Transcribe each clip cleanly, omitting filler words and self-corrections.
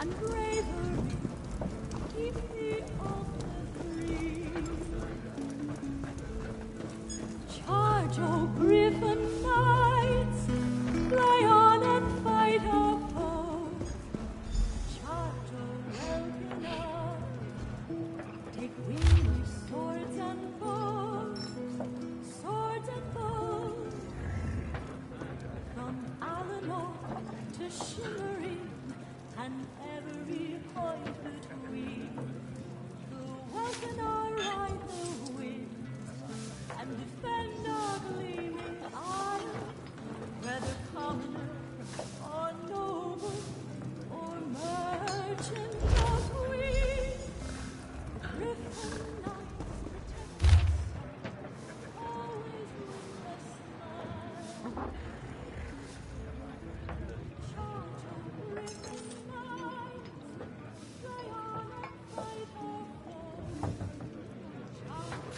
and bravery keep the altar free. Charge, O Griffin knights, fly on and fight our foes. Charge, O Welkinar, take wing with swords and bows, swords and bows. From Alanor to Shimmering and every point between, the Welkinar ride the wind and defend our gleaming isle, whether commoner or noble or merchant or queen. Griffin knights protect us, always with a smile. Charge, O Griffin knights, fly on and fight our foes. Charge,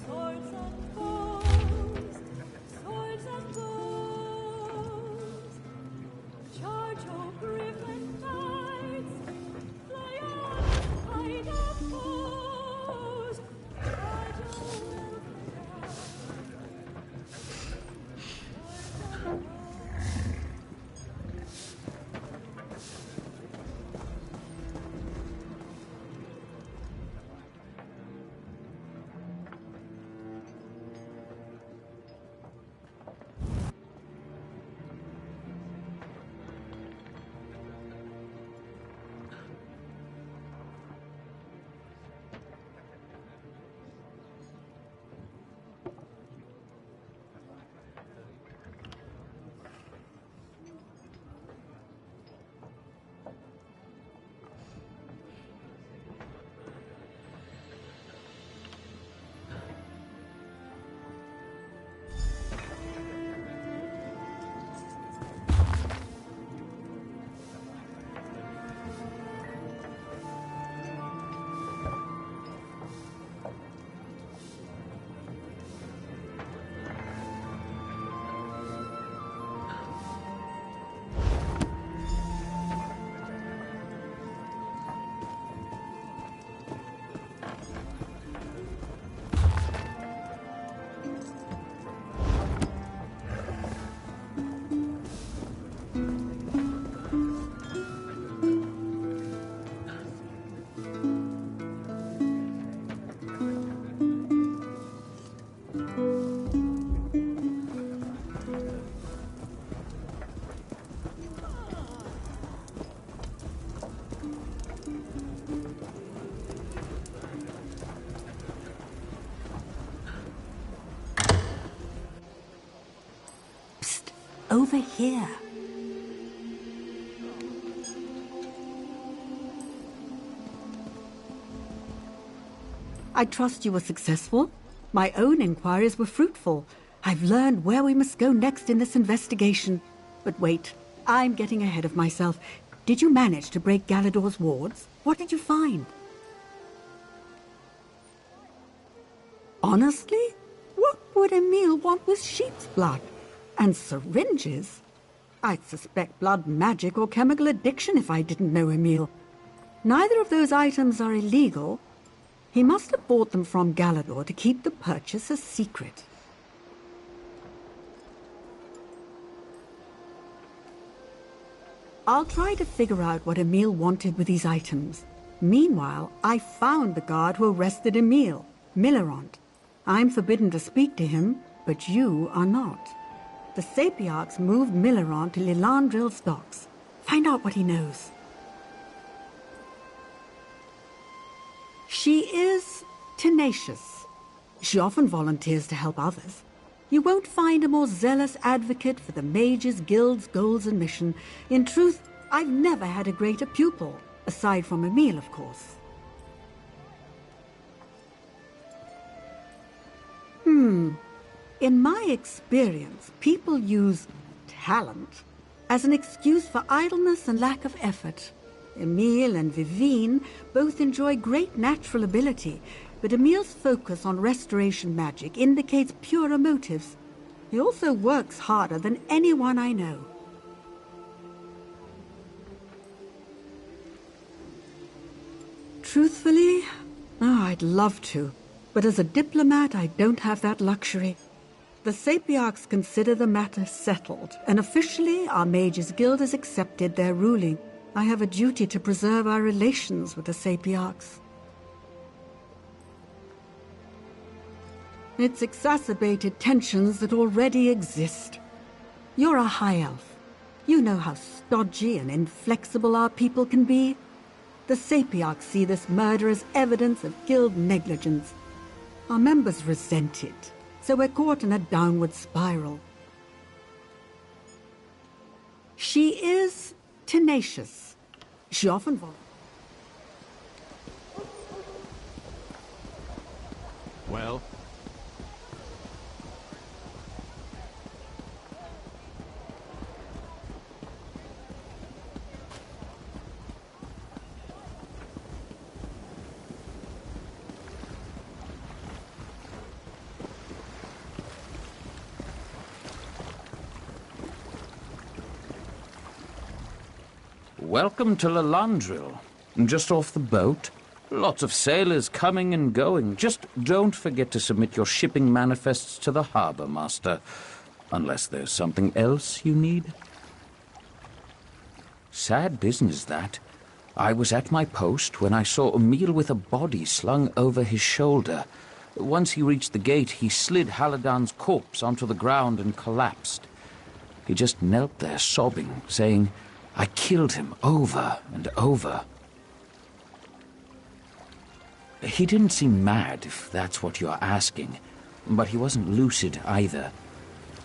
swords and bows, swords and bows. Charge, O Griffin knights, fly on and fight our foes. Charge, O Welkinar, swords and bows. Over here. I trust you were successful. My own inquiries were fruitful. I've learned where we must go next in this investigation. But wait, I'm getting ahead of myself. Did you manage to break Galador's wards? What did you find? Honestly? What would Emil want with sheep's blood? And syringes? I'd suspect blood magic or chemical addiction if I didn't know Emil. Neither of those items are illegal. He must have bought them from Galador to keep the purchase a secret. I'll try to figure out what Emil wanted with these items. Meanwhile, I found the guard who arrested Emil, Millerant. I'm forbidden to speak to him, but you are not. The Sapiarchs moved Millerant to Lilandril's docks. Find out what he knows. She is tenacious. She often volunteers to help others. You won't find a more zealous advocate for the Mages Guild's goals and mission. In truth, I've never had a greater pupil, aside from Emil, of course. In my experience, people use talent as an excuse for idleness and lack of effort. Emil and Vivine both enjoy great natural ability, but Emil's focus on restoration magic indicates purer motives. He also works harder than anyone I know. Truthfully, I'd love to. But as a diplomat, I don't have that luxury. The Sapiarchs consider the matter settled, and officially our Mages Guild has accepted their ruling. I have a duty to preserve our relations with the Sapiarchs. It's exacerbated tensions that already exist. You're a high elf. You know how stodgy and inflexible our people can be. The Sapiarchs see this murder as evidence of guild negligence. Our members resent it, so we're caught in a downward spiral. She is tenacious. She often Well? Welcome to Lalandril. Just off the boat. Lots of sailors coming and going. Just don't forget to submit your shipping manifests to the harbour master. Unless there's something else you need. Sad business, that. I was at my post when I saw Emil with a body slung over his shoulder. Once he reached the gate, he slid Haladan's corpse onto the ground and collapsed. He just knelt there sobbing, saying, "I killed him over and over." He didn't seem mad, if that's what you're asking, but he wasn't lucid either.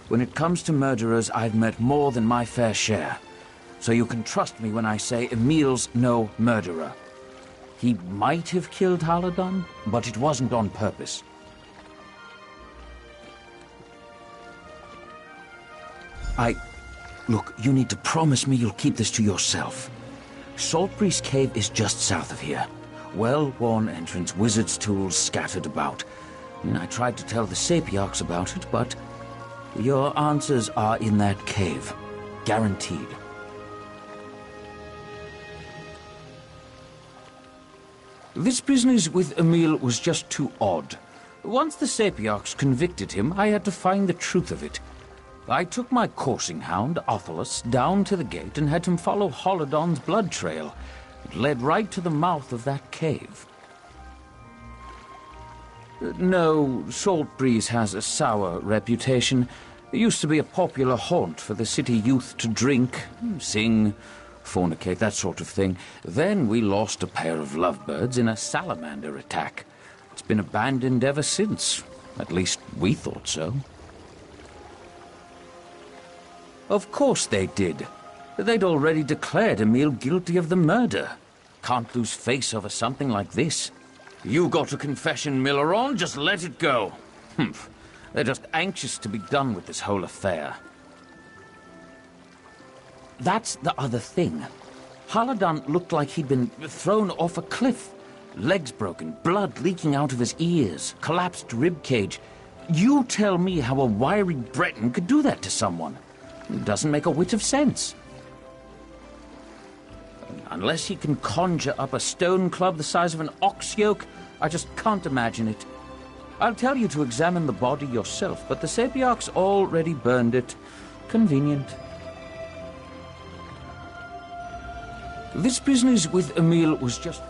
When it comes to murderers, I've met more than my fair share, so you can trust me when I say Emil's no murderer. He might have killed Haladan, but it wasn't on purpose. Look, you need to promise me you'll keep this to yourself. Saltbreeze Cave is just south of here. Well-worn entrance, wizard's tools scattered about. I tried to tell the Sapiarchs about it, but your answers are in that cave. Guaranteed. This business with Emil was just too odd. Once the Sapiarchs convicted him, I had to find the truth of it. I took my coursing hound, Othelus, down to the gate and had him follow Haladan's blood trail. It led right to the mouth of that cave. No, Saltbreeze has a sour reputation. It used to be a popular haunt for the city youth to drink, sing, fornicate, that sort of thing. Then we lost a pair of lovebirds in a salamander attack. It's been abandoned ever since. At least we thought so. Of course they did. They'd already declared Emil guilty of the murder. Can't lose face over something like this. You got a confession, Milleron, just let it go. Humph. They're just anxious to be done with this whole affair. That's the other thing. Haladan looked like he'd been thrown off a cliff. Legs broken, blood leaking out of his ears, collapsed ribcage. You tell me how a wiry Breton could do that to someone. It doesn't make a whit of sense. Unless he can conjure up a stone club the size of an ox yoke, I just can't imagine it. I'll tell you to examine the body yourself, but the Sapiarchs already burned it. Convenient. This business with Emil was just...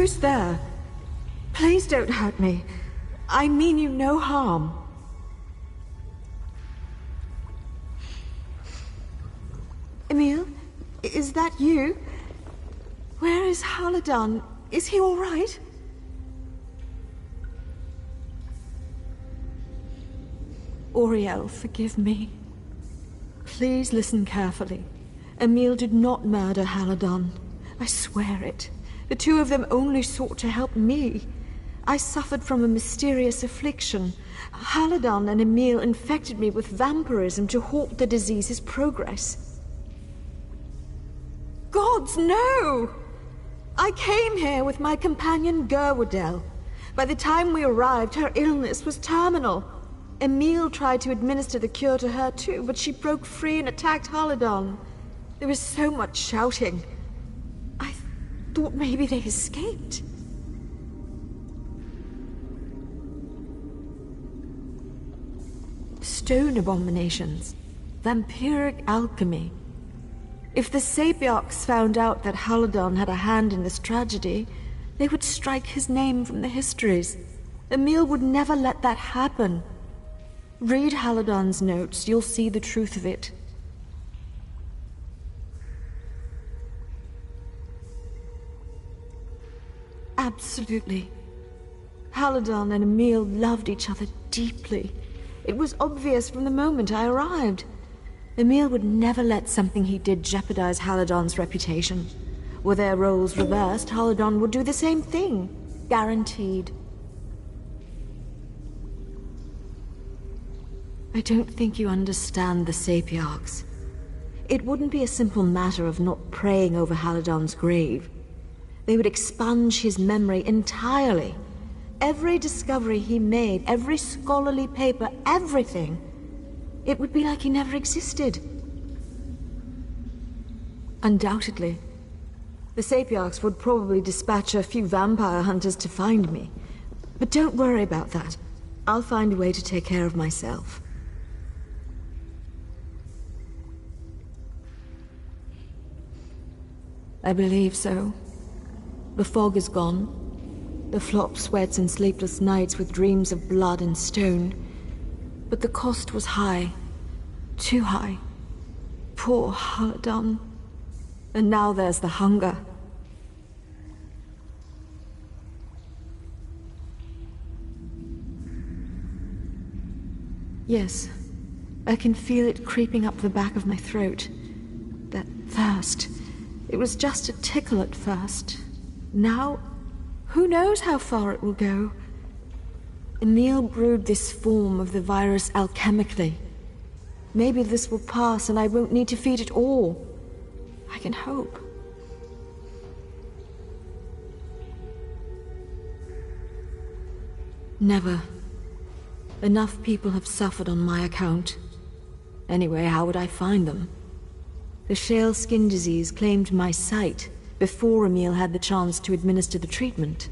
Who's there? Please don't hurt me. I mean you no harm. Emil, is that you? Where is Haladon? Is he all right? Auriel, forgive me. Please listen carefully. Emil did not murder Haladon. I swear it. The two of them only sought to help me. I suffered from a mysterious affliction. Haladon and Emil infected me with vampirism to halt the disease's progress. Gods, no! I came here with my companion Gerwadel. By the time we arrived, her illness was terminal. Emil tried to administer the cure to her too, but she broke free and attacked Haladon. There was so much shouting. I thought maybe they escaped. Stone abominations. Vampiric alchemy. If the Sapiarchs found out that Haladon had a hand in this tragedy, they would strike his name from the histories. Emil would never let that happen. Read Haladon's notes, you'll see the truth of it. Absolutely. Haladon and Emil loved each other deeply. It was obvious from the moment I arrived. Emil would never let something he did jeopardize Haladon's reputation. Were their roles reversed, Haladon would do the same thing. Guaranteed. I don't think you understand the Sapiarchs. It wouldn't be a simple matter of not praying over Haladon's grave. They would expunge his memory entirely. Every discovery he made, every scholarly paper, everything. It would be like he never existed. Undoubtedly. The Sapiarchs would probably dispatch a few vampire hunters to find me. But don't worry about that. I'll find a way to take care of myself. I believe so. The fog is gone. The flop sweats and sleepless nights with dreams of blood and stone. But the cost was high. Too high. Poor Haladon. And now there's the hunger. Yes, I can feel it creeping up the back of my throat. That thirst. It was just a tickle at first. Now, who knows how far it will go? Emil brewed this form of the virus alchemically. Maybe this will pass and I won't need to feed it all. I can hope. Never. Enough people have suffered on my account. Anyway, how would I find them? The shale skin disease claimed my sight before Emil had the chance to administer the treatment.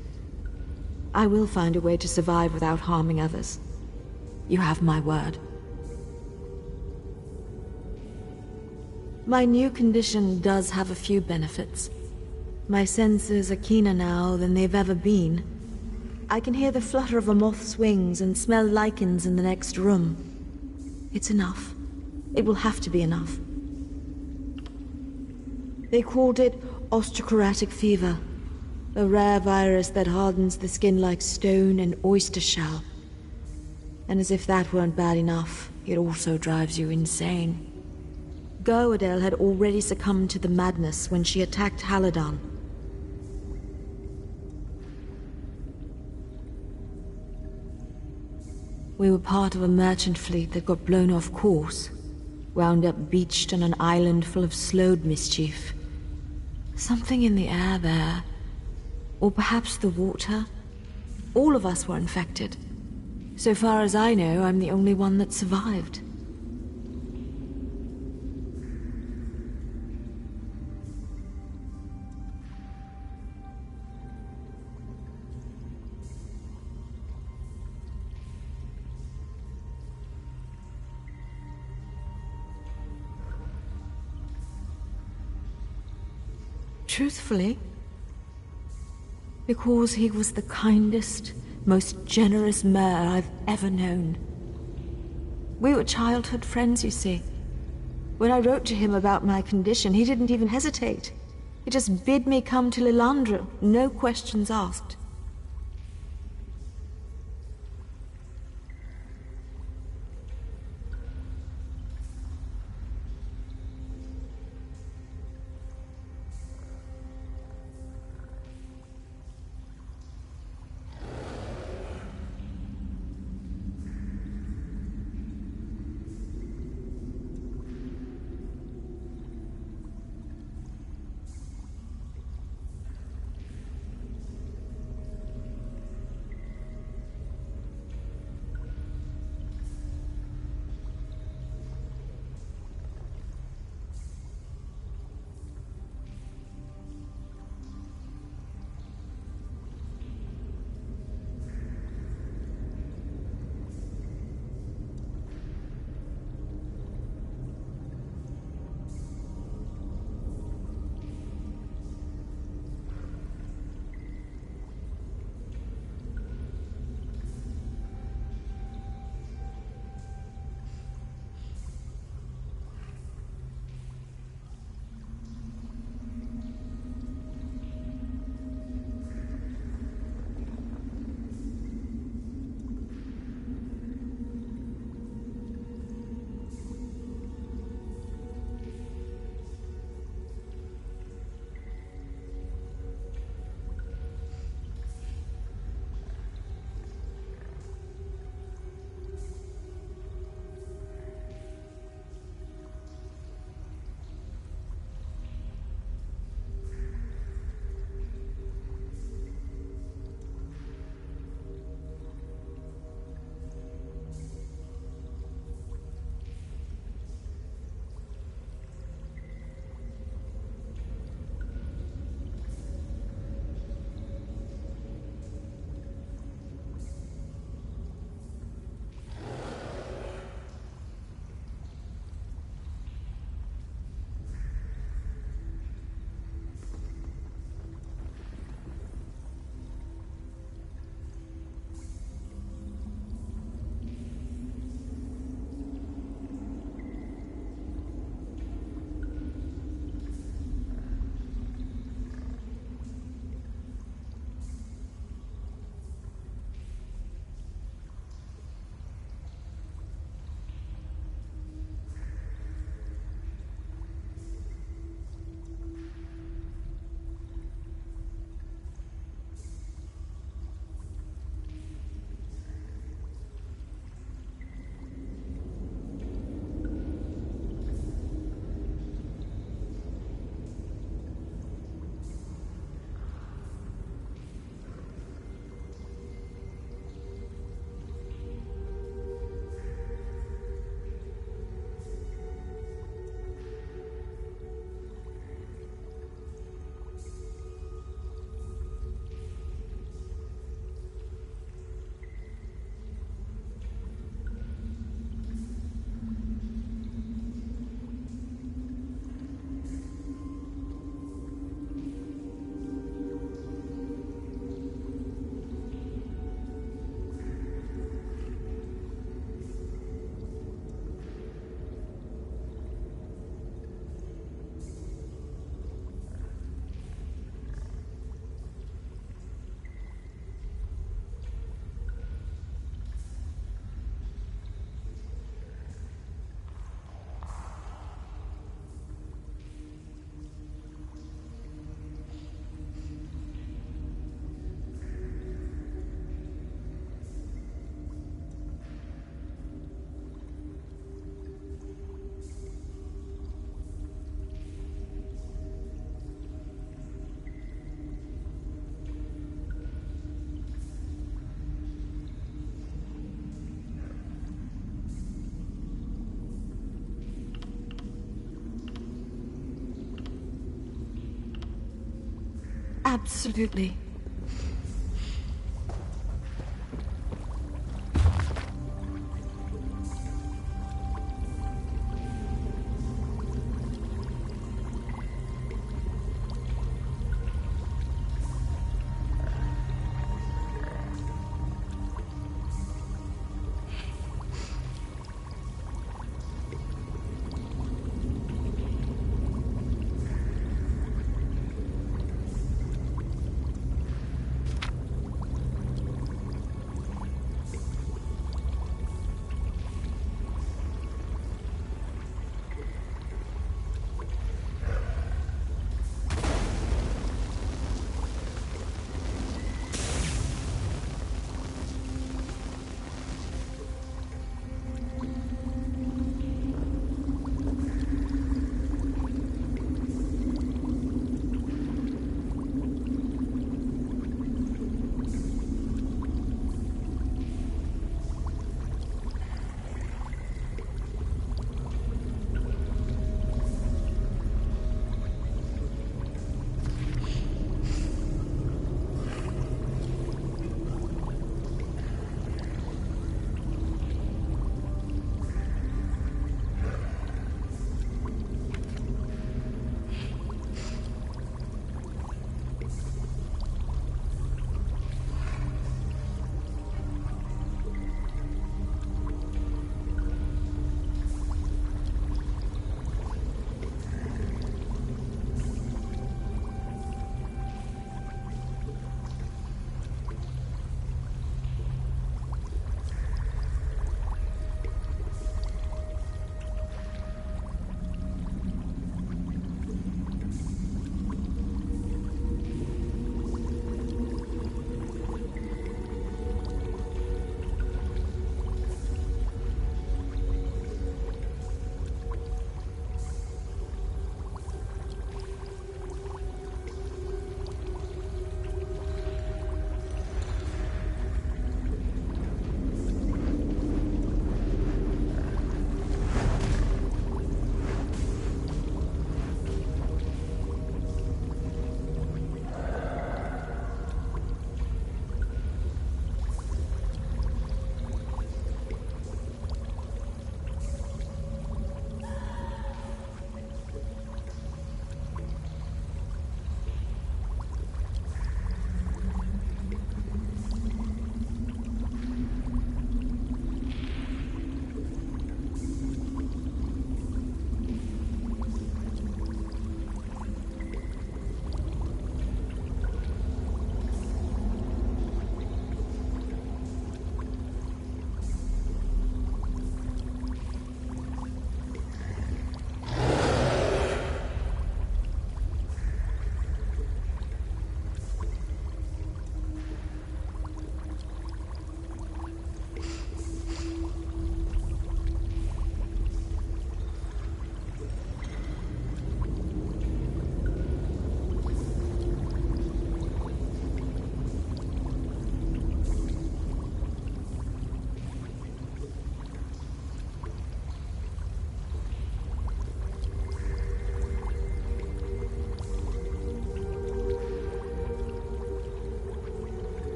I will find a way to survive without harming others. You have my word. My new condition does have a few benefits. My senses are keener now than they've ever been. I can hear the flutter of a moth's wings and smell lichens in the next room. It's enough. It will have to be enough. They called it osteochondritic fever, a rare virus that hardens the skin like stone and oyster shell. And as if that weren't bad enough, it also drives you insane. Gerwadel had already succumbed to the madness when she attacked Haladon. We were part of a merchant fleet that got blown off course, wound up beached on an island full of slowed mischief. Something in the air there, or perhaps the water. All of us were infected. So far as I know, I'm the only one that survived. Truthfully, Because he was the kindest, most generous mayor I've ever known. We were childhood friends, you see. When I wrote to him about my condition, he didn't even hesitate. He just bid me come to Lilandra, no questions asked. Absolutely.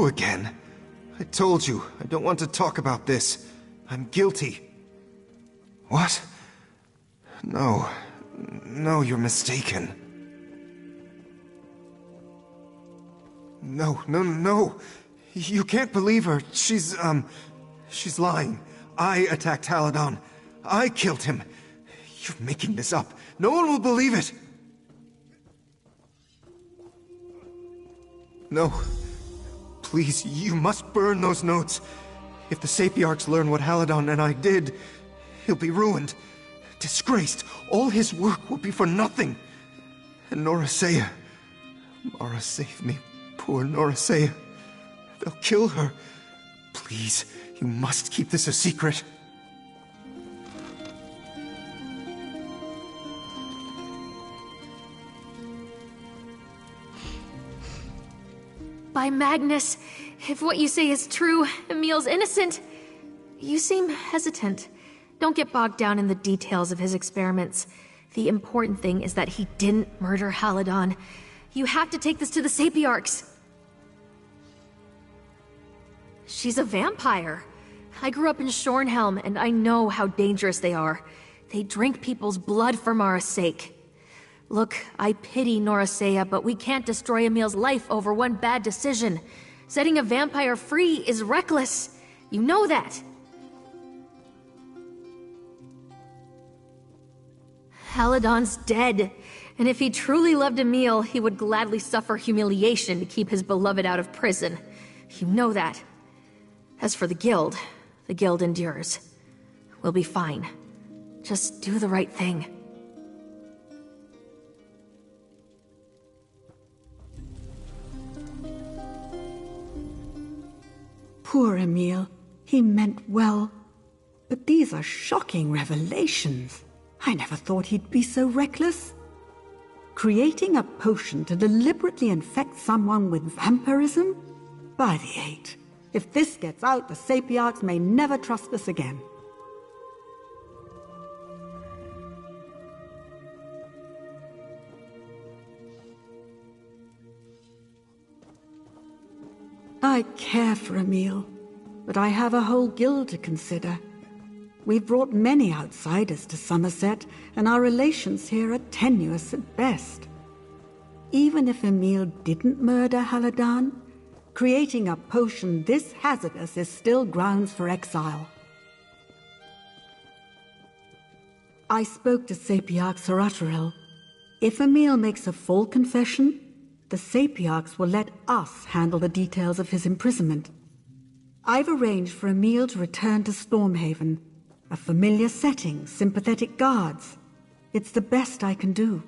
you again. I told you, I don't want to talk about this. I'm guilty. What? No. No, you're mistaken. No. You can't believe her. She's lying. I attacked Haladon. I killed him. You're making this up. No one will believe it. No. Please, you must burn those notes. If the Sapiarchs learn what Haladon and I did, he'll be ruined. Disgraced. All his work will be for nothing. And Norasea. Mara, save me. Poor Norasea. They'll kill her. Please, you must keep this a secret. By Magnus, if what you say is true, Emil's innocent. You seem hesitant. Don't get bogged down in the details of his experiments. The important thing is that he didn't murder Haladon. You have to take this to the Sapiarchs. She's a vampire. I grew up in Shornhelm, and I know how dangerous they are. They drink people's blood for Mara's sake. Look, I pity Norasea, but we can't destroy Emil's life over one bad decision. Setting a vampire free is reckless. You know that. Haladon's dead, and if he truly loved Emil, he would gladly suffer humiliation to keep his beloved out of prison. You know that. As for the Guild endures. We'll be fine. Just do the right thing. Poor Emil. He meant well. But these are shocking revelations. I never thought he'd be so reckless. Creating a potion to deliberately infect someone with vampirism? By the eight. If this gets out, the Sapiarchs may never trust us again. I care for Emil, but I have a whole guild to consider. We've brought many outsiders to Somerset, and our relations here are tenuous at best. Even if Emil didn't murder Haladon, creating a potion this hazardous is still grounds for exile. I spoke to Sapiarch Saratarel. If Emil makes a full confession, the Sapiarchs will let us handle the details of his imprisonment. I've arranged for Emil to return to Stormhaven. A familiar setting, sympathetic guards. It's the best I can do.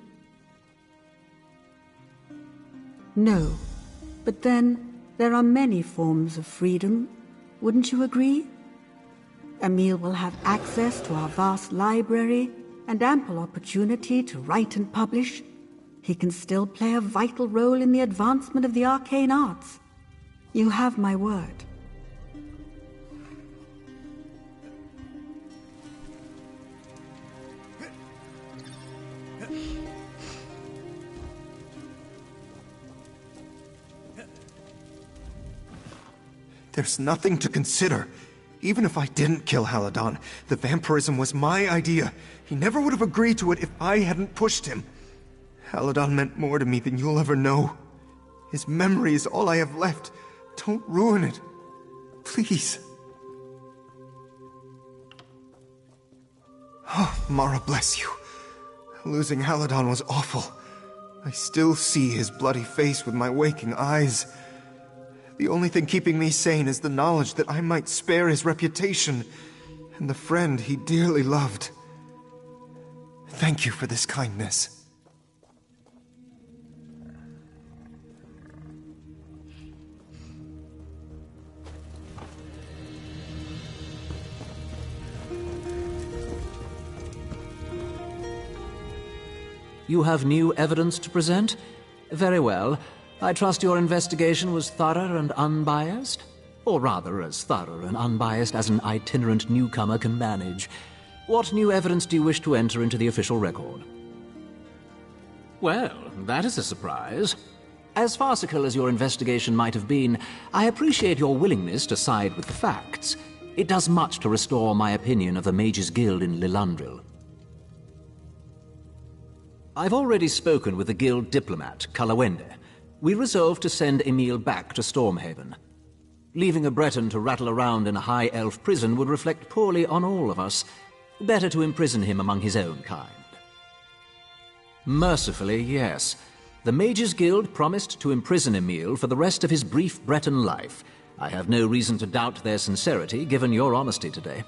No, but then there are many forms of freedom. Wouldn't you agree? Emil will have access to our vast library and ample opportunity to write and publish. He can still play a vital role in the advancement of the arcane arts. You have my word. There's nothing to consider. Even if I didn't kill Haladon, the vampirism was my idea. He never would have agreed to it if I hadn't pushed him. Haladon meant more to me than you'll ever know. His memory is all I have left. Don't ruin it. Please. Oh, Mara bless you. Losing Haladon was awful. I still see his bloody face with my waking eyes. The only thing keeping me sane is the knowledge that I might spare his reputation and the friend he dearly loved. Thank you for this kindness. You have new evidence to present? Very well. I trust your investigation was thorough and unbiased? Or rather, as thorough and unbiased as an itinerant newcomer can manage. What new evidence do you wish to enter into the official record? Well, that is a surprise. As farcical as your investigation might have been, I appreciate your willingness to side with the facts. It does much to restore my opinion of the Mages Guild in Lilandril. I've already spoken with the guild diplomat, Kalawende. We resolved to send Emil back to Stormhaven. Leaving a Breton to rattle around in a high elf prison would reflect poorly on all of us. Better to imprison him among his own kind. Mercifully, yes. The Mages Guild promised to imprison Emil for the rest of his brief Breton life. I have no reason to doubt their sincerity, given your honesty today.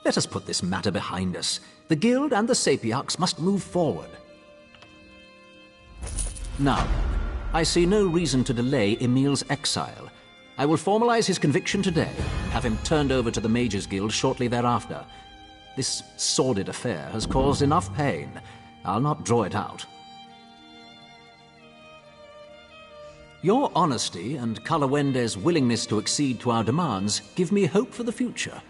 Let us put this matter behind us. The Guild and the Sapiarchs must move forward. Now, I see no reason to delay Emil's exile. I will formalize his conviction today, and have him turned over to the Mages Guild shortly thereafter. This sordid affair has caused enough pain. I'll not draw it out. Your honesty and Kalawende's willingness to accede to our demands give me hope for the future.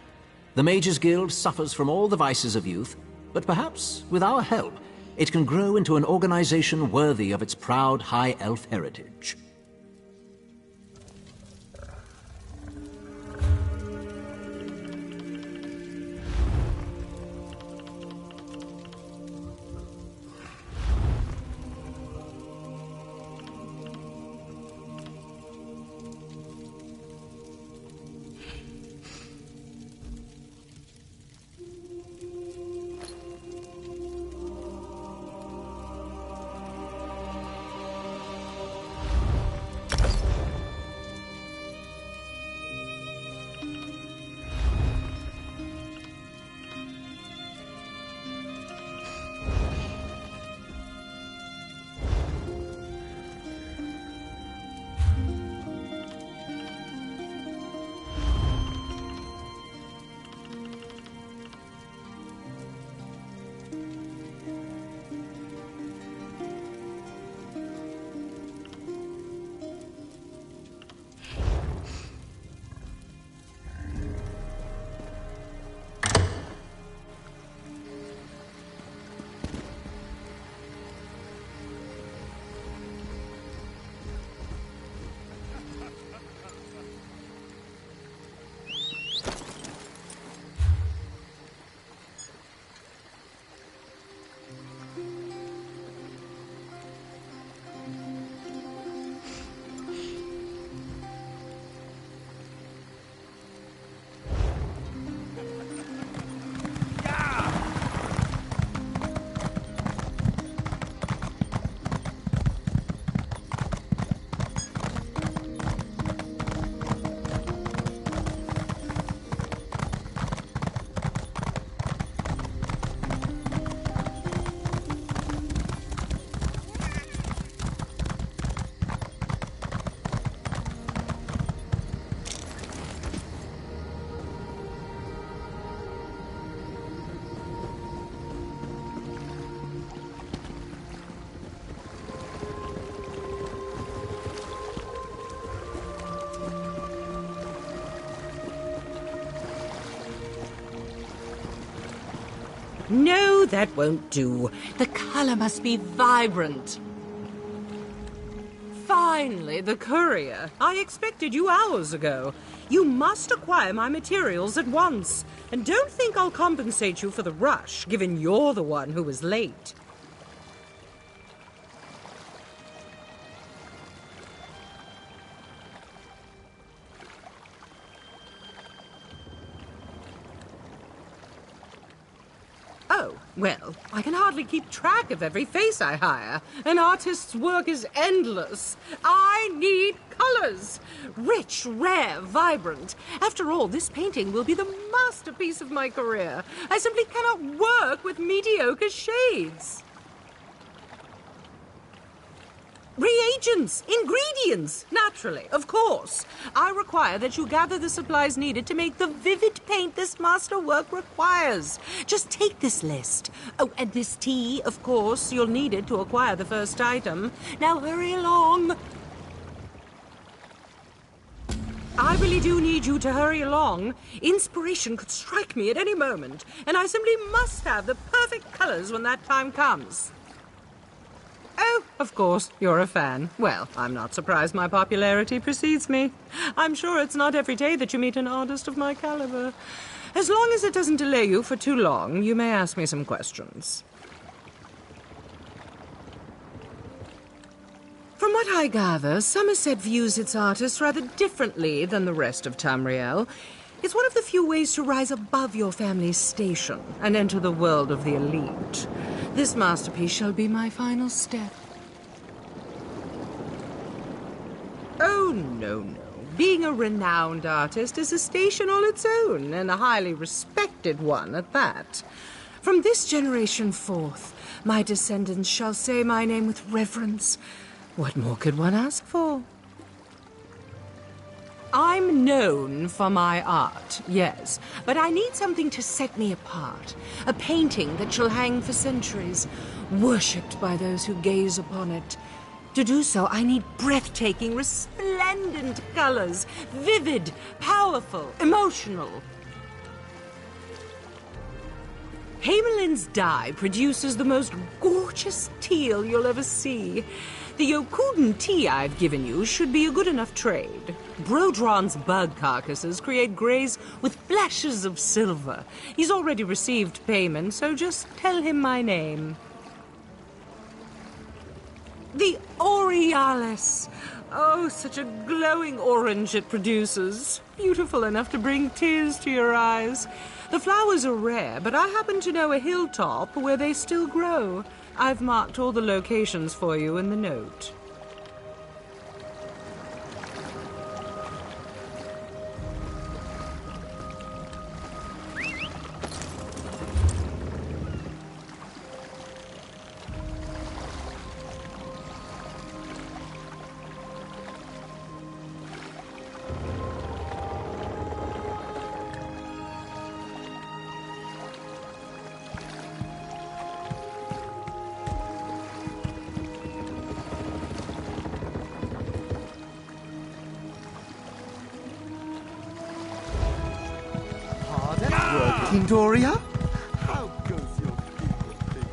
The Mages Guild suffers from all the vices of youth, but perhaps, with our help, it can grow into an organization worthy of its proud high elf heritage. No, that won't do. The color must be vibrant. Finally, the courier. I expected you hours ago. You must acquire my materials at once. And don't think I'll compensate you for the rush, given you're the one who was late. Oh, well, I can hardly keep track of every face I hire. An artist's work is endless. I need colors. Rich, rare, vibrant. After all, this painting will be the masterpiece of my career. I simply cannot work with mediocre shades. Reagents, ingredients, naturally, of course. I require that you gather the supplies needed to make the vivid paint this masterwork requires. Just take this list. Oh, and this tea, of course, you'll need it to acquire the first item. Now hurry along. I really do need you to hurry along. Inspiration could strike me at any moment, and I simply must have the perfect colors when that time comes. Oh, Of course, you're a fan. Well, I'm not surprised my popularity precedes me. I'm sure it's not every day that you meet an artist of my caliber. As long as it doesn't delay you for too long, you may ask me some questions. From what I gather, Somerset views its artists rather differently than the rest of Tamriel. It's one of the few ways to rise above your family's station and enter the world of the elite. This masterpiece shall be my final step. Oh, no. Being a renowned artist is a station all its own, and a highly respected one at that. From this generation forth, my descendants shall say my name with reverence. What more could one ask for? I'm known for my art, yes, but I need something to set me apart. A painting that shall hang for centuries, worshipped by those who gaze upon it. To do so, I need breathtaking, resplendent colors, vivid, powerful, emotional. Hamelin's dye produces the most gorgeous teal you'll ever see. The Yokuden tea I've given you should be a good enough trade. Brodron's bug carcasses create greys with flashes of silver. He's already received payment, so just tell him my name. The Aurealis. Oh, such a glowing orange it produces. Beautiful enough to bring tears to your eyes. The flowers are rare, but I happen to know a hilltop where they still grow. I've marked all the locations for you in the note. Working, Doria? How goes your people think?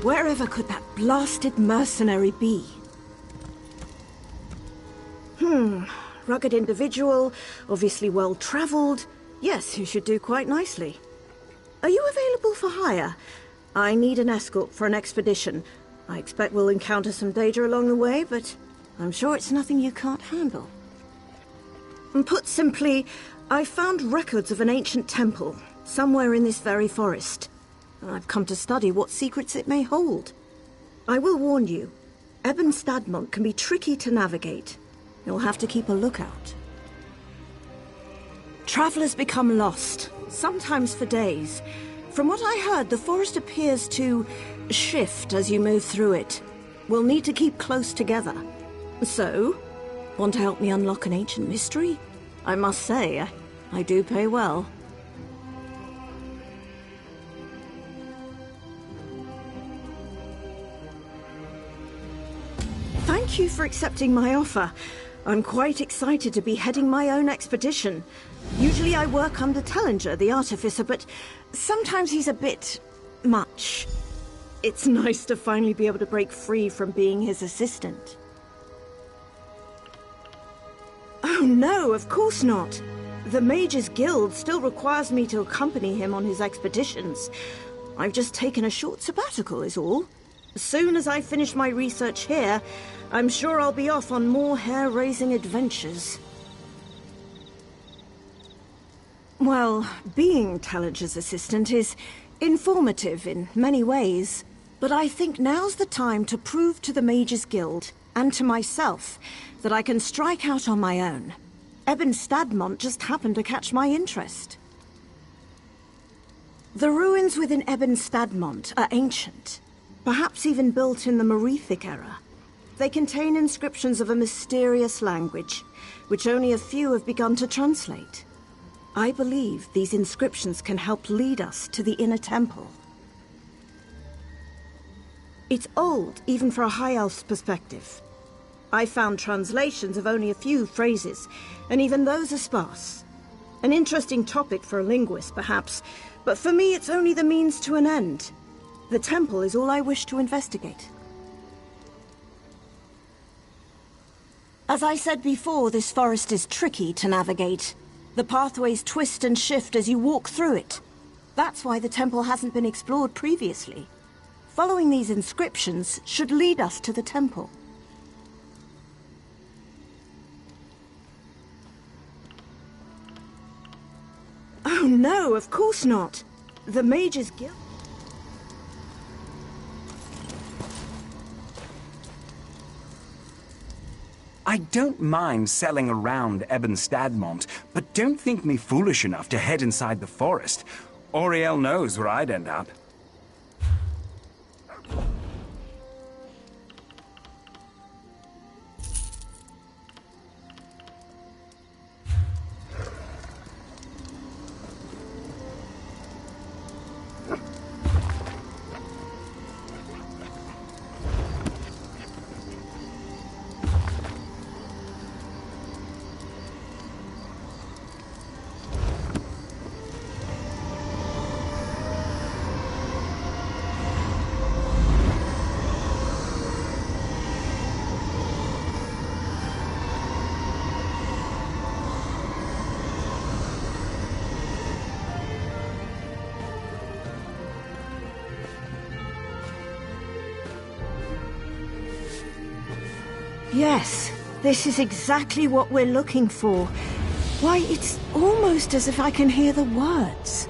Wherever could that blasted mercenary be? Rugged individual, obviously well-traveled. Yes, he should do quite nicely. Are you available for hire? I need an escort for an expedition. I expect we'll encounter some danger along the way, but I'm sure it's nothing you can't handle. And put simply, I found records of an ancient temple, somewhere in this very forest. I've come to study what secrets it may hold. I will warn you, Ebon Stadmont can be tricky to navigate. You'll have to keep a lookout. Travelers become lost, sometimes for days. From what I heard, the forest appears to shift as you move through it. We'll need to keep close together. So, want to help me unlock an ancient mystery? I must say, I do pay well. Thank you for accepting my offer. I'm quite excited to be heading my own expedition. Usually I work under Tellinger, the artificer, but sometimes he's a bit much. It's nice to finally be able to break free from being his assistant. Oh no, of course not. The Mages Guild still requires me to accompany him on his expeditions. I've just taken a short sabbatical, is all. As soon as I finish my research here, I'm sure I'll be off on more hair-raising adventures. Well, being Tellinger's assistant is informative in many ways. But I think now's the time to prove to the Mages Guild, and to myself, that I can strike out on my own. Ebon Stadmont just happened to catch my interest. The ruins within Ebon Stadmont are ancient, perhaps even built in the Merethic era. They contain inscriptions of a mysterious language, which only a few have begun to translate. I believe these inscriptions can help lead us to the inner temple. It's old, even for a High Elf's perspective. I found translations of only a few phrases, and even those are sparse. An interesting topic for a linguist, perhaps, but for me it's only the means to an end. The temple is all I wish to investigate. As I said before, this forest is tricky to navigate. The pathways twist and shift as you walk through it. That's why the temple hasn't been explored previously. Following these inscriptions should lead us to the temple. Oh no, of course not. The Mages Guild... I don't mind selling around Ebon Stadmont, but don't think me foolish enough to head inside the forest. Auriel knows where I'd end up. Yes, this is exactly what we're looking for. Why, it's almost as if I can hear the words.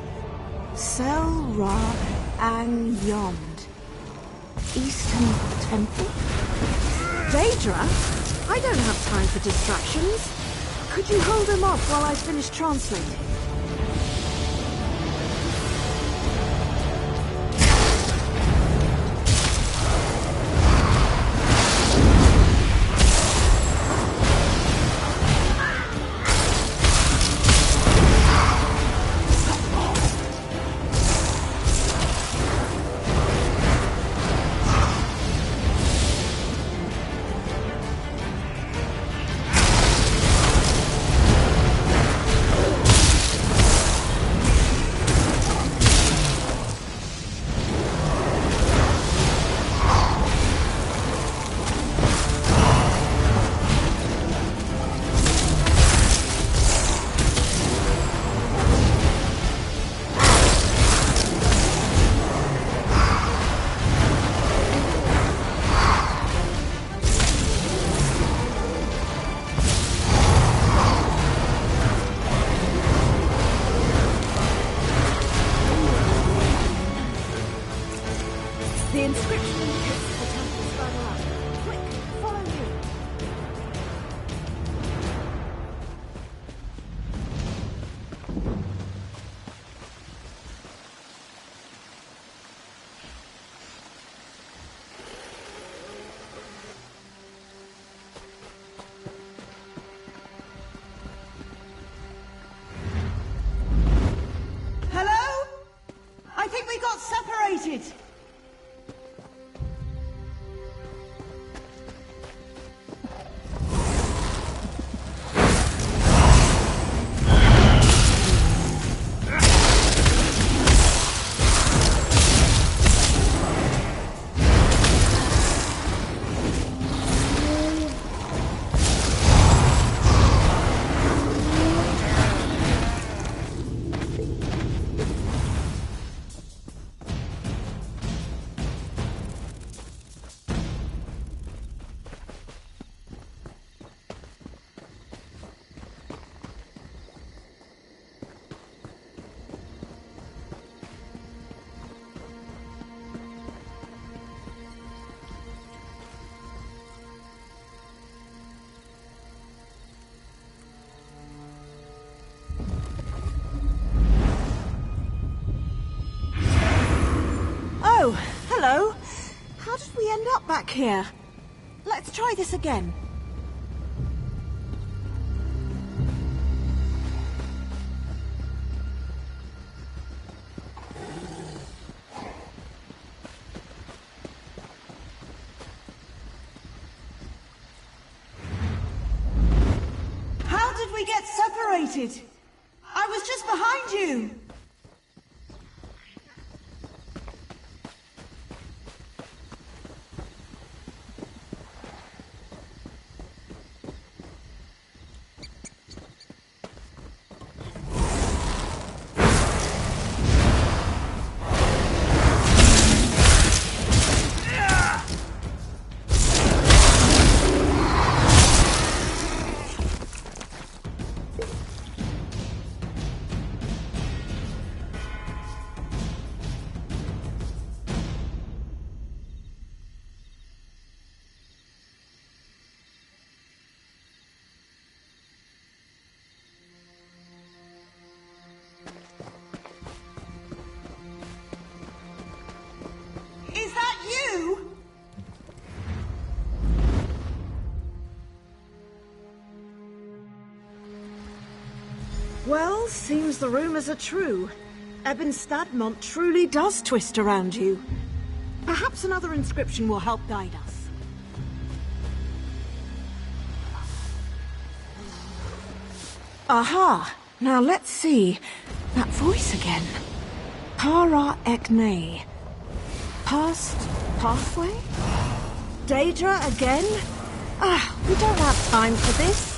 Sel Ra Ang Yond. Eastern Temple? Daedra? I don't have time for distractions. Could you hold them off while I finish translating? The inscription indicates the temple's further up. Quick, follow me. Hello? I think we got separated. Oh, hello. How did we end up back here? Let's try this again. How did we get separated? I was just behind you. Is that you? Well, seems the rumors are true. Eben Stadmont truly does twist around you. Perhaps another inscription will help guide us. Aha! Now let's see. That voice again. Para Ekne. Past pathway? Daedra again? We don't have time for this.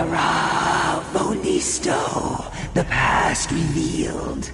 Hurrah for Listo, the past revealed.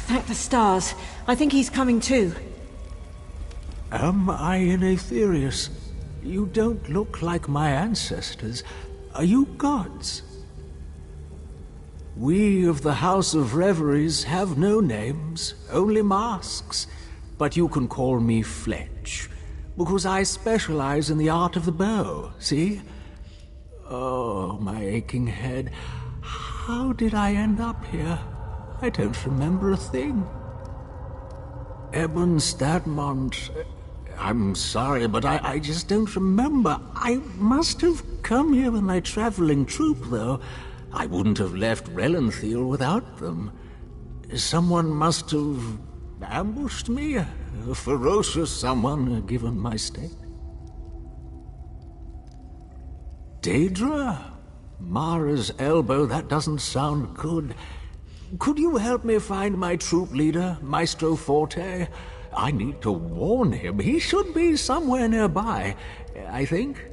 Thank the stars. I think he's coming too. Am I in Aetherius? You don't look like my ancestors. Are you gods? We of the House of Reveries have no names, only masks. But you can call me Fletch, because I specialize in the art of the bow, see? Oh, my aching head. How did I end up here? I don't remember a thing. Eben Stadmont... I'm sorry, but I just don't remember. I must have come here in my traveling troupe, though. I wouldn't have left Relenthiel without them. Someone must have ambushed me. A ferocious someone, given my state. Daedra? Mara's elbow, that doesn't sound good. Could you help me find my troop leader, Maestro Forte? I need to warn him. He should be somewhere nearby, I think.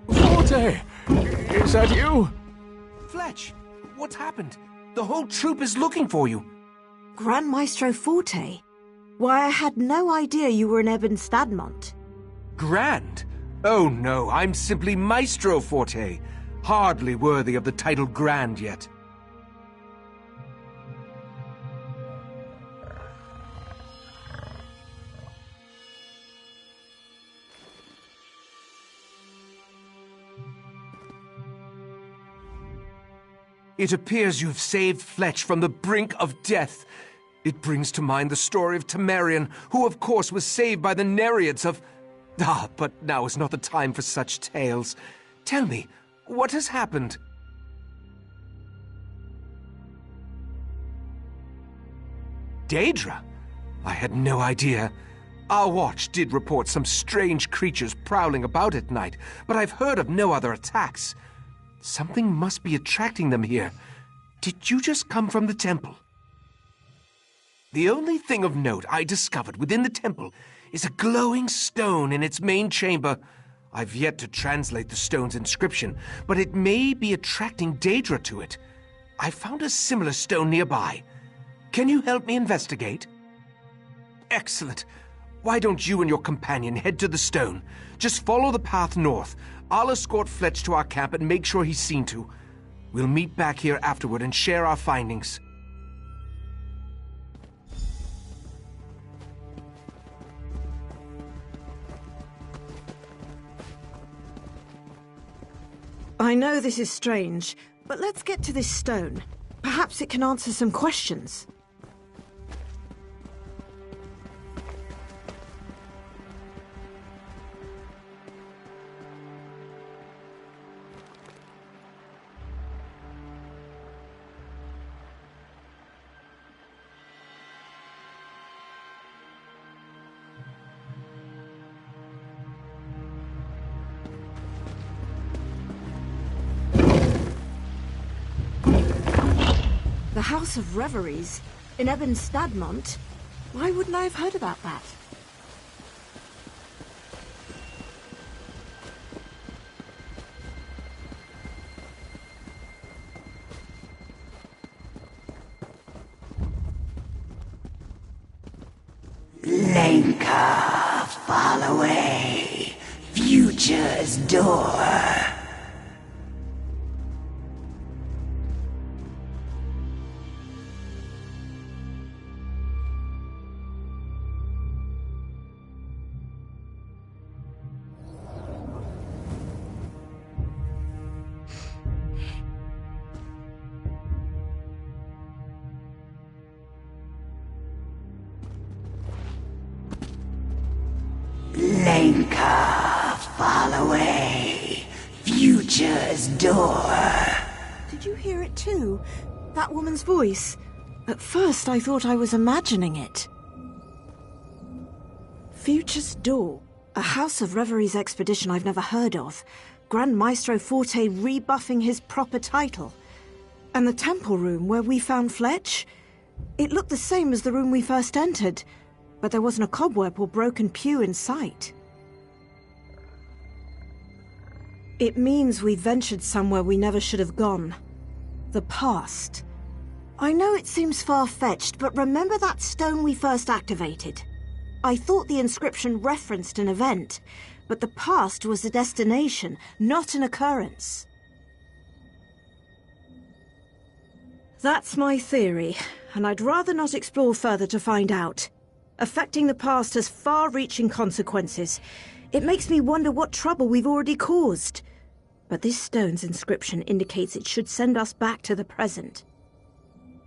Forte! Is that you? Fletch, what's happened? The whole troop is looking for you. Grand Maestro Forte? Why, I had no idea you were an Eben Stadmont. Grand? Oh no, I'm simply Maestro Forte. Hardly worthy of the title Grand yet. It appears you've saved Fletch from the brink of death. It brings to mind the story of Temerian, who of course was saved by the Nereids of... Ah, but now is not the time for such tales. Tell me, what has happened? Daedra? I had no idea. Our watch did report some strange creatures prowling about at night, but I've heard of no other attacks. Something must be attracting them here. Did you just come from the temple? The only thing of note I discovered within the temple is a glowing stone in its main chamber. I've yet to translate the stone's inscription, but it may be attracting Daedra to it. I found a similar stone nearby. Can you help me investigate? Excellent. Why don't you and your companion head to the stone? Just follow the path north. I'll escort Fletch to our camp and make sure he's seen to. We'll meet back here afterward and share our findings. I know this is strange, but let's get to this stone. Perhaps it can answer some questions. The House of Reveries in Stadmont? Why wouldn't I have heard about that? Lenka, fall away. Future's door. Lenka, fall away. Future's door. Did you hear it too? That woman's voice. At first I thought I was imagining it. Future's Door. A House of Reveries expedition I've never heard of. Grand Maestro Forte rebuffing his proper title. And the temple room where we found Fletch? It looked the same as the room we first entered, but there wasn't a cobweb or broken pew in sight. It means we ventured somewhere we never should have gone. The past. I know it seems far-fetched, but remember that stone we first activated? I thought the inscription referenced an event, but the past was a destination, not an occurrence. That's my theory, and I'd rather not explore further to find out. Affecting the past has far-reaching consequences. It makes me wonder what trouble we've already caused. But this stone's inscription indicates it should send us back to the present.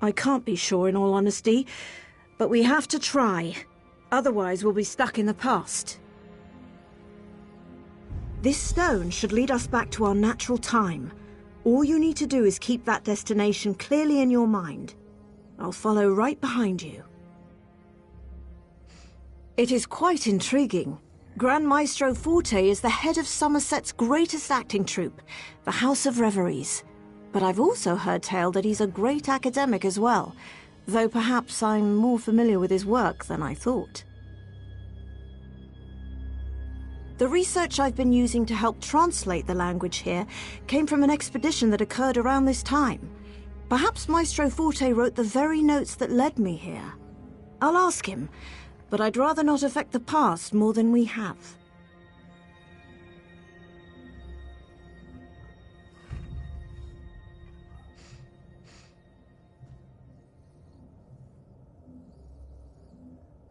I can't be sure in all honesty, but we have to try. Otherwise we'll be stuck in the past. This stone should lead us back to our natural time. All you need to do is keep that destination clearly in your mind. I'll follow right behind you. It is quite intriguing. Grand Maestro Forte is the head of Somerset's greatest acting troupe, the House of Reveries. But I've also heard tale that he's a great academic as well, though perhaps I'm more familiar with his work than I thought. The research I've been using to help translate the language here came from an expedition that occurred around this time. Perhaps Maestro Forte wrote the very notes that led me here. I'll ask him, but I'd rather not affect the past more than we have.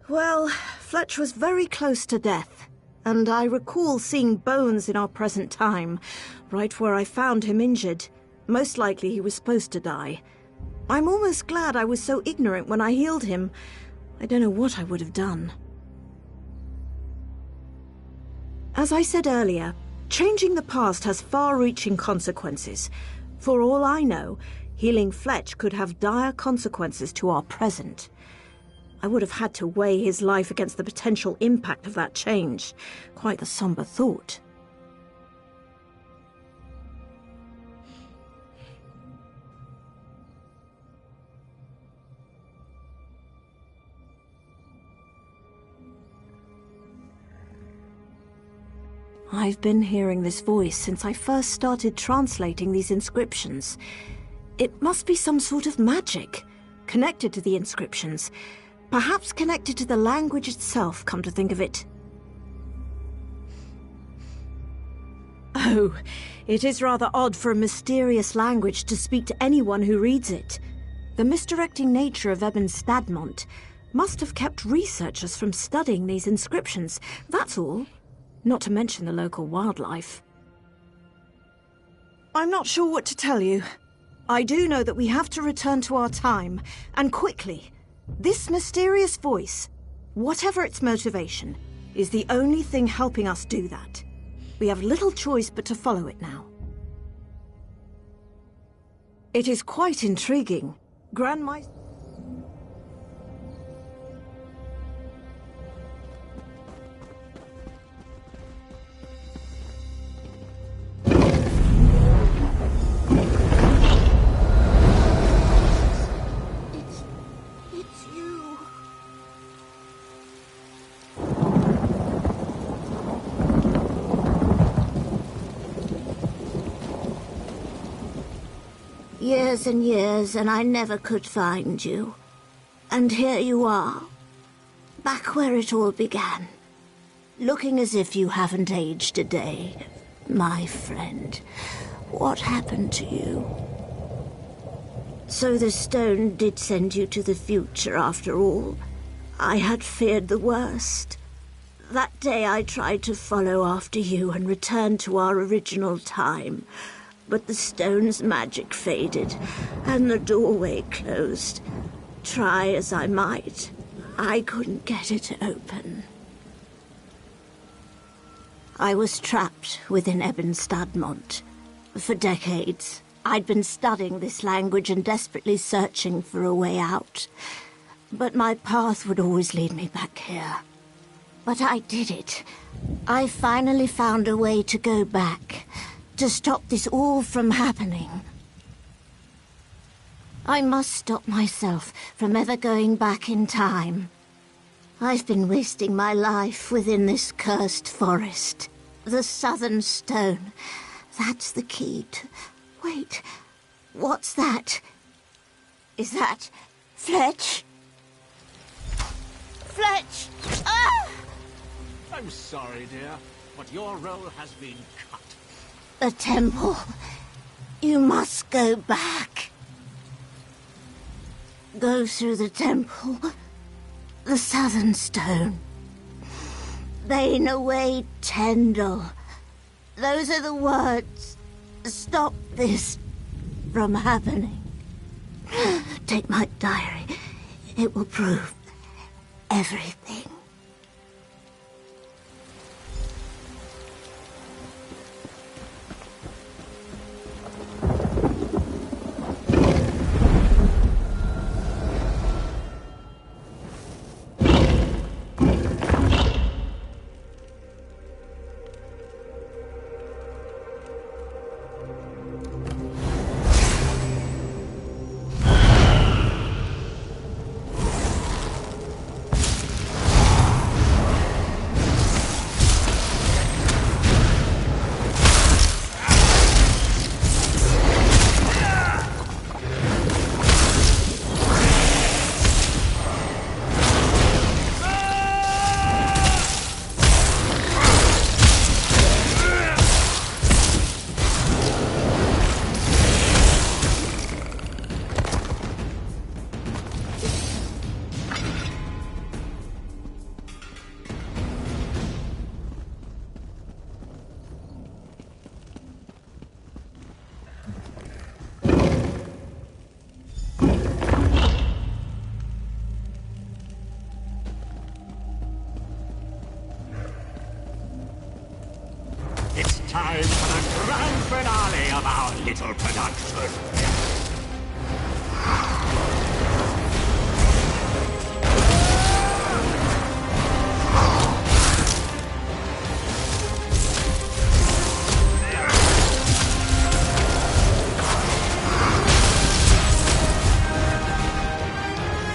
Well, Fletch was very close to death, and I recall seeing bones in our present time, right where I found him injured. Most likely he was supposed to die. I'm almost glad I was so ignorant when I healed him. I don't know what I would have done. As I said earlier, changing the past has far-reaching consequences. For all I know, healing Fletch could have dire consequences to our present. I would have had to weigh his life against the potential impact of that change. Quite the somber thought. I've been hearing this voice since I first started translating these inscriptions. It must be some sort of magic, connected to the inscriptions. Perhaps connected to the language itself, come to think of it. Oh, it is rather odd for a mysterious language to speak to anyone who reads it. The misdirecting nature of Ebon Stadmont must have kept researchers from studying these inscriptions, that's all. Not to mention the local wildlife. I'm not sure what to tell you. I do know that we have to return to our time, and quickly. This mysterious voice, whatever its motivation, is the only thing helping us do that. We have little choice but to follow it now. It is quite intriguing. Grandmaster... Years and years, and I never could find you. And here you are, back where it all began. Looking as if you haven't aged a day. My friend, what happened to you? So the stone did send you to the future after all. I had feared the worst. That day I tried to follow after you and return to our original time. But the stone's magic faded, and the doorway closed. Try as I might, I couldn't get it to open. I was trapped within Ebon Stadmont. For decades, I'd been studying this language and desperately searching for a way out. But my path would always lead me back here. But I did it. I finally found a way to go back. To stop this all from happening. I must stop myself from ever going back in time. I've been wasting my life within this cursed forest. The Southern Stone. That's the key to... Wait, what's that? Is that Fletch? Fletch! Ah! I'm sorry, dear, but your role has been cut. The temple. You must go back. Go through the temple. The Southern Stone. Bane away Tyndall. Those are the words. Stop this from happening. Take my diary. It will prove everything. grand finale of our little production.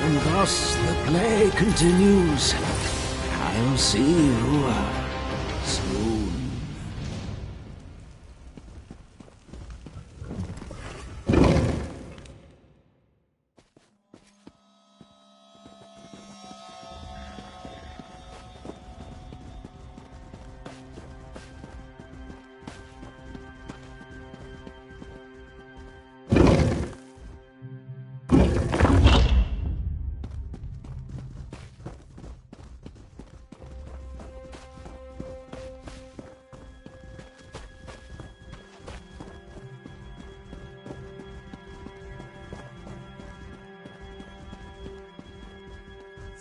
And thus the play continues. I'll see you soon.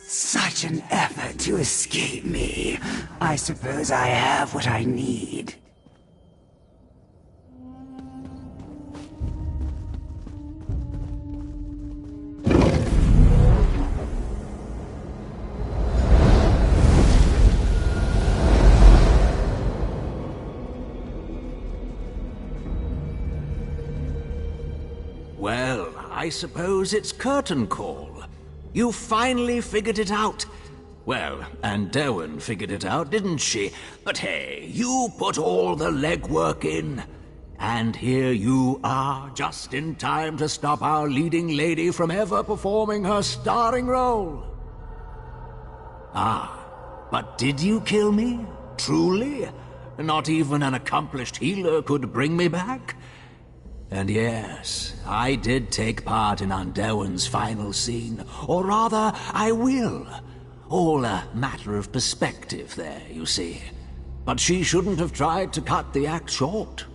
Such an effort to escape me. I suppose I have what I need. Well, I suppose it's curtain call. You finally figured it out. Well, and Derwin figured it out, didn't she? But hey, you put all the legwork in. And here you are, just in time to stop our leading lady from ever performing her starring role. Ah, but did you kill me? Truly? Not even an accomplished healer could bring me back? And yes, I did take part in Derwin's final scene. Or rather, I will. All a matter of perspective there, you see. But she shouldn't have tried to cut the act short.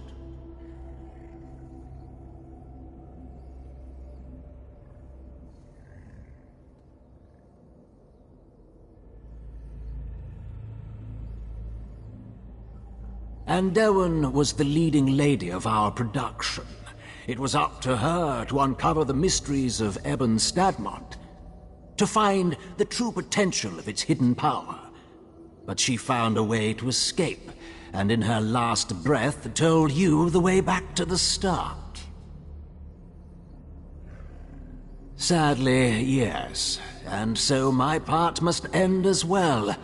And Derwin was the leading lady of our production. It was up to her to uncover the mysteries of Ebon Stadmont, to find the true potential of its hidden power. But she found a way to escape, and in her last breath told you the way back to the start. Sadly, yes, and so my part must end as well.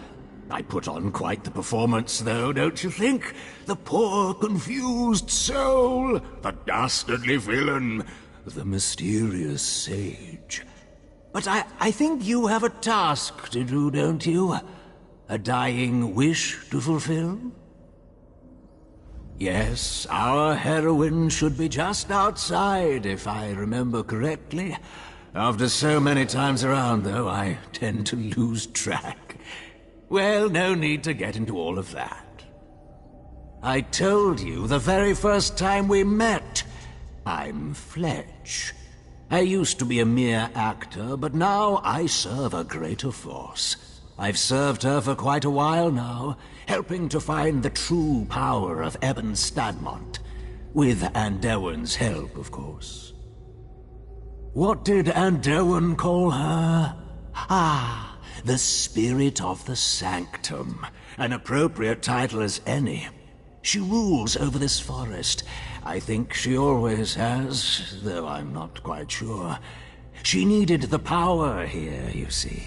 I put on quite the performance, though, don't you think? The poor, confused soul, the dastardly villain, the mysterious sage. But I think you have a task to do, don't you? A dying wish to fulfill? Yes, our heroine should be just outside, if I remember correctly. After so many times around, though, I tend to lose track. Well, no need to get into all of that. I told you the very first time we met. I'm Fletch. I used to be a mere actor, but now I serve a greater force. I've served her for quite a while now, helping to find the true power of Ebon Stadmont. With Derwin's help, of course. What did Derwin call her? Ah, the Spirit of the Sanctum. An appropriate title as any. She rules over this forest. I think she always has, though I'm not quite sure. She needed the power here, you see.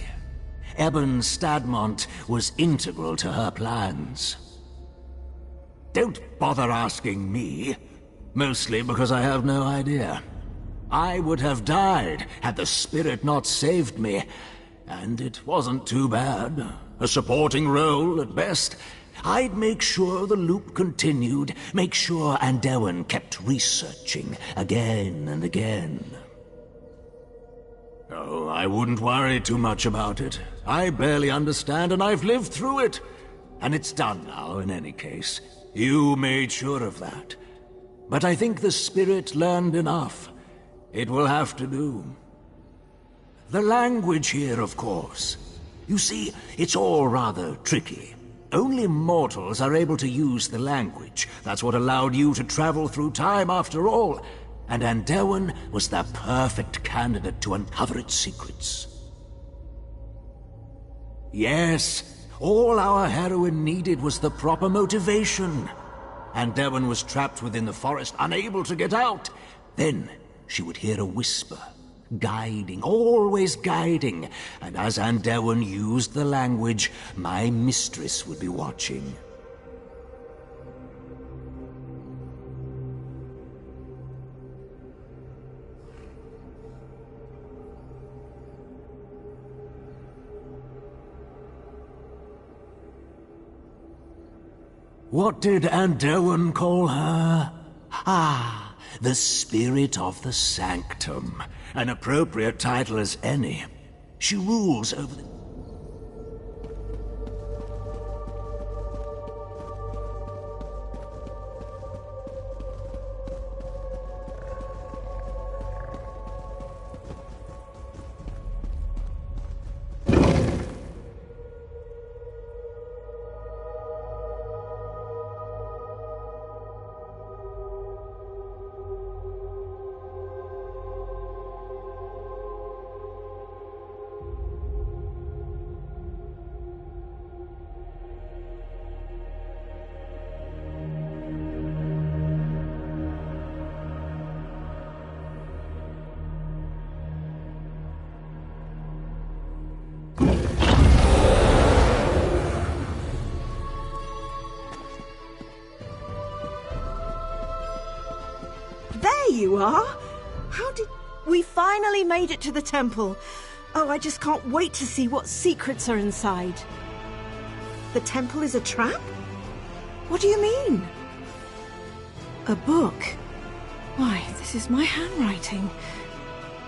Ebon Stadmont was integral to her plans. Don't bother asking me. Mostly because I have no idea. I would have died had the spirit not saved me. And it wasn't too bad. A supporting role at best. I'd make sure the loop continued, make sure Derwin kept researching again and again. Oh, I wouldn't worry too much about it. I barely understand, and I've lived through it. And it's done now, in any case. You made sure of that. But I think the spirit learned enough. It will have to do. The language here, of course. You see, it's all rather tricky. Only mortals are able to use the language. That's what allowed you to travel through time after all. And Andelwyn was the perfect candidate to uncover its secrets. Yes, all our heroine needed was the proper motivation. Andelwyn was trapped within the forest, unable to get out. Then she would hear a whisper, guiding, always guiding. And as Andelwyn used the language, my mistress would be watching. What did Andelwyn call her? Ah, the Spirit of the Sanctum. An appropriate title as any. She rules over the... There you are! How did... We finally made it to the temple. Oh, I just can't wait to see what secrets are inside. The temple is a trap? What do you mean? A book? Why, this is my handwriting.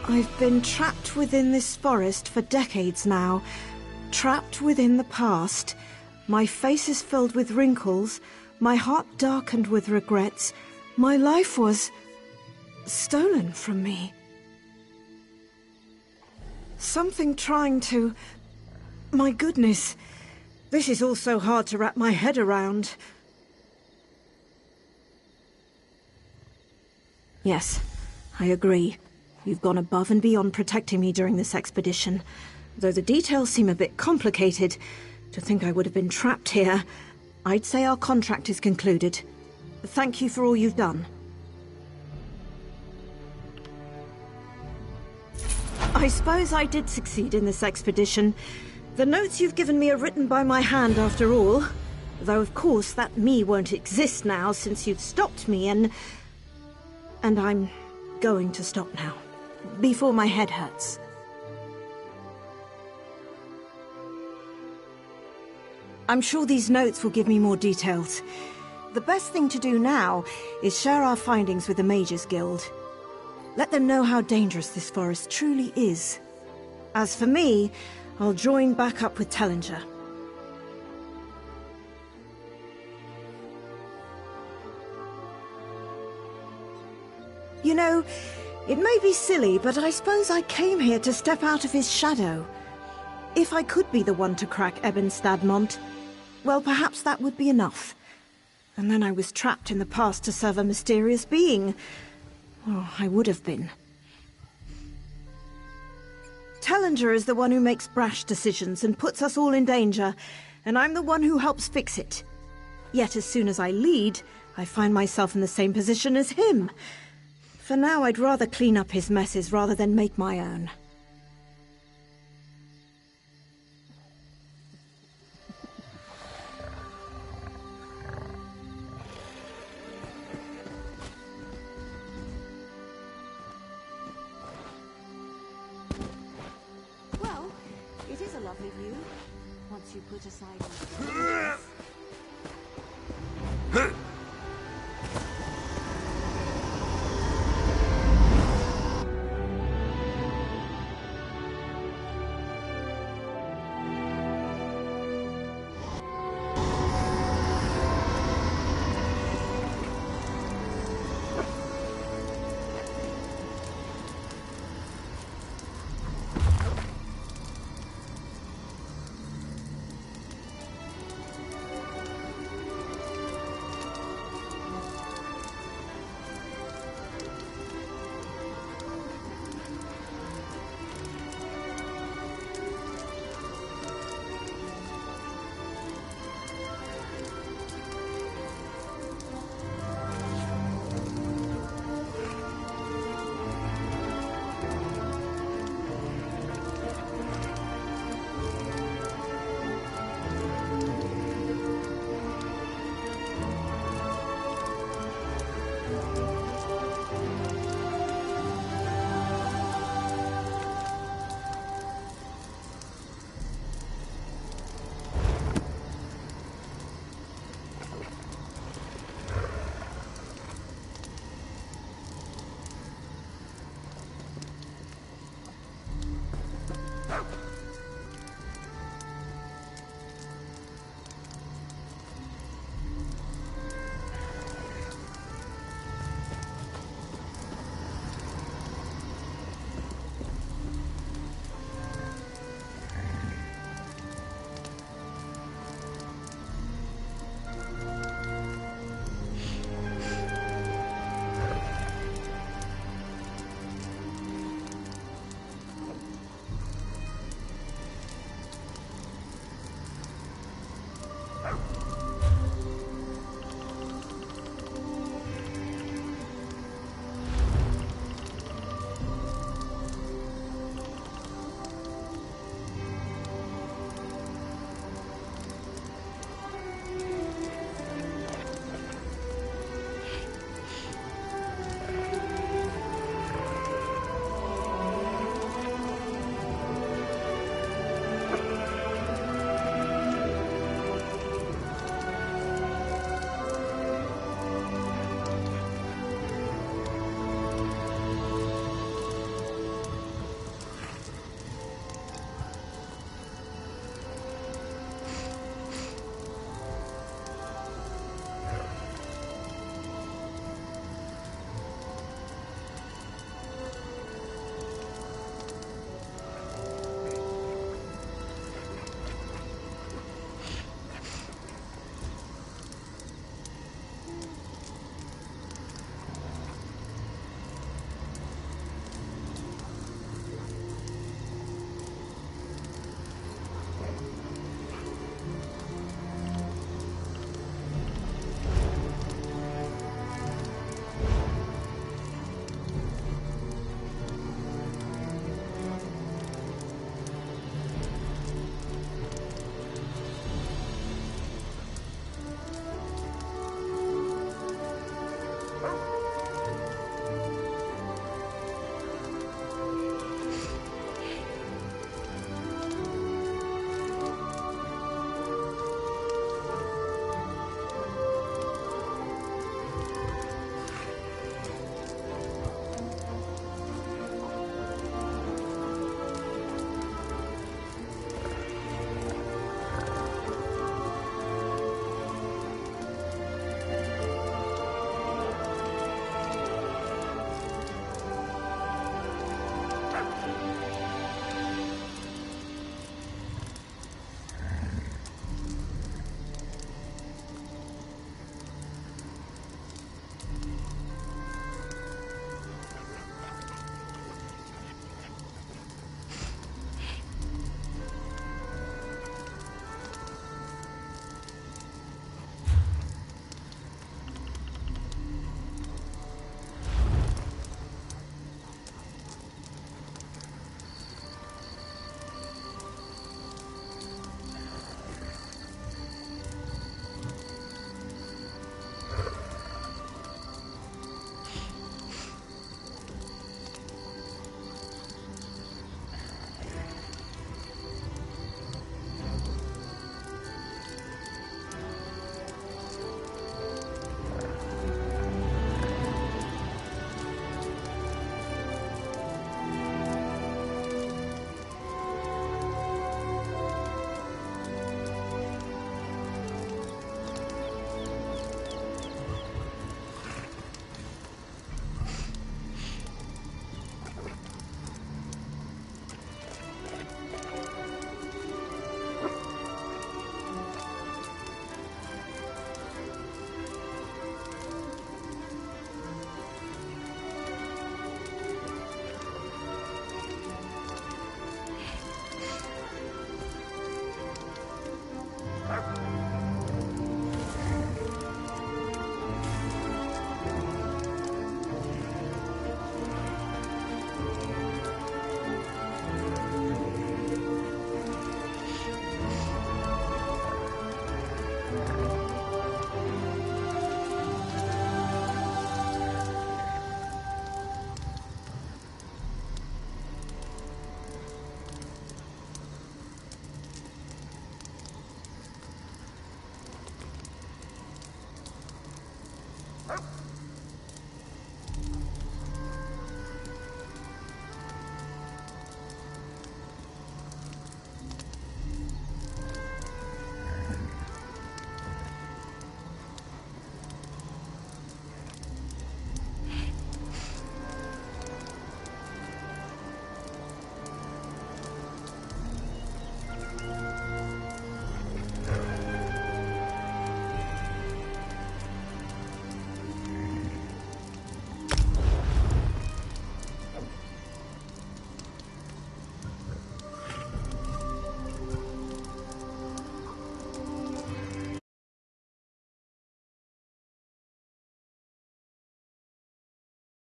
I've been trapped within this forest for decades now. Trapped within the past. My face is filled with wrinkles. My heart darkened with regrets. My life was... stolen from me. Something trying to... My goodness. This is all so hard to wrap my head around. Yes, I agree. You've gone above and beyond protecting me during this expedition. Though the details seem a bit complicated, to think I would have been trapped here, I'd say our contract is concluded. Thank you for all you've done. I suppose I did succeed in this expedition. The notes you've given me are written by my hand after all. Though of course that me won't exist now since you've stopped me and I'm going to stop now. Before my head hurts. I'm sure these notes will give me more details. The best thing to do now is share our findings with the Mages Guild. Let them know how dangerous this forest truly is. As for me, I'll join back up with Tellinger. You know, it may be silly, but I suppose I came here to step out of his shadow. If I could be the one to crack Ebon Stadmont, well, perhaps that would be enough. And then I was trapped in the past to serve a mysterious being. Oh, I would have been. Tellinger is the one who makes brash decisions and puts us all in danger, and I'm the one who helps fix it. Yet as soon as I lead, I find myself in the same position as him. For now, I'd rather clean up his messes rather than make my own. Well, it is a lovely view, once you put aside...